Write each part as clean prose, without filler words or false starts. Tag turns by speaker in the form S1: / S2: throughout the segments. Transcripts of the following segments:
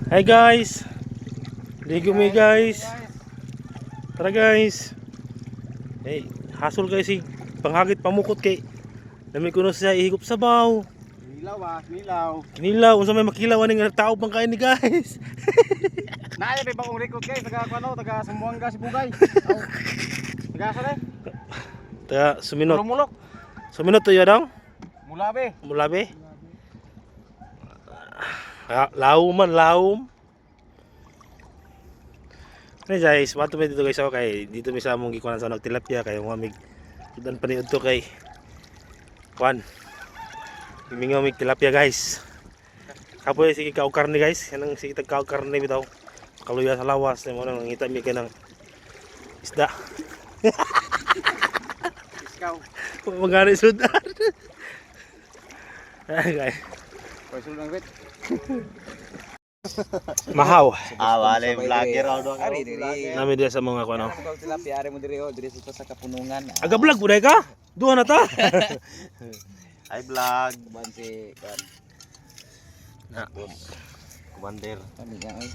S1: Hi guys. Ligo mi guys. Tara guys. Hey, hasol guys si panghagit pamukot kay dami ko na siya ihigop sa baw.
S2: Kinilaw ah, kinilaw.
S1: Kinilaw unsa may makilaw ani nga tao bang kain ni guys.
S2: Naay may bagong record guys, taga kuno, taga Sambuanga si Bugay. Taga sa rin?
S1: Ta suminot.
S2: Mulok.
S1: Suminot to ya daw.
S2: Mulabe.
S1: Mulabe. Laum man laum. Ni guys, wato mi dito guys ako kay dito mi sa among gikuan sa nagtilapia kay mo mig sudan pa ni udto kay kuan. Himingaw mig tilapia guys. Kapoy sige kaog karne guys, kanang sige tag kaog karne bitaw. Kaluya sa lawas mo nang ngita mi kanang isda.
S2: Iskaw.
S1: Magani sudan. Guys.
S2: Koy sulong wit.
S1: Mahaw.
S3: Wala yung vlogger raw doon.
S2: Ari diri.
S1: Nami dia sa mga kuan.
S2: Ano tilapia ari mo diri oh, diri sa kapunungan.
S1: Aga vlog buday ka? Duha na ta.
S3: Ay vlog.
S2: Bansi kan.
S1: Na.
S3: Commander.
S2: Kami nga ay.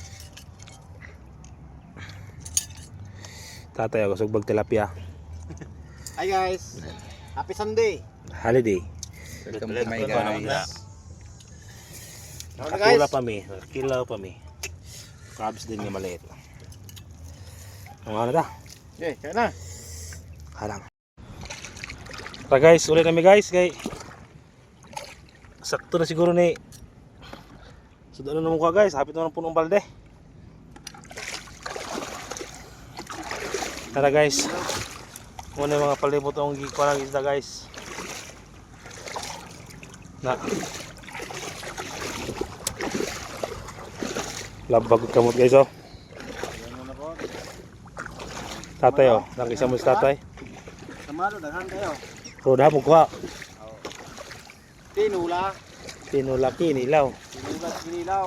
S1: Tatay ako sugbag tilapia.
S2: Hi guys. Happy Sunday.
S1: Holiday.
S2: Welcome to my
S3: Welcome,
S2: guys.
S1: Nakakula pa mi, kilaw pa mi. Crabs din nga maliit. Ang ano ta?
S2: Okay, kaya na.
S1: Halang. Ta guys, ulit kami guys kay sakto na siguro ni sudan na mukha guys, hapit na ng punong balde. Tara guys. Muna yung mga palibot ang gikuha ng isda guys. Na. Labag kamot guys oh. Tatay oh, nakisa mo sa tatay.
S2: Samado daghan kayo.
S1: Roda mo kuha.
S2: Tinula.
S1: Tinulaki nilaw.
S2: Tinula kinilaw.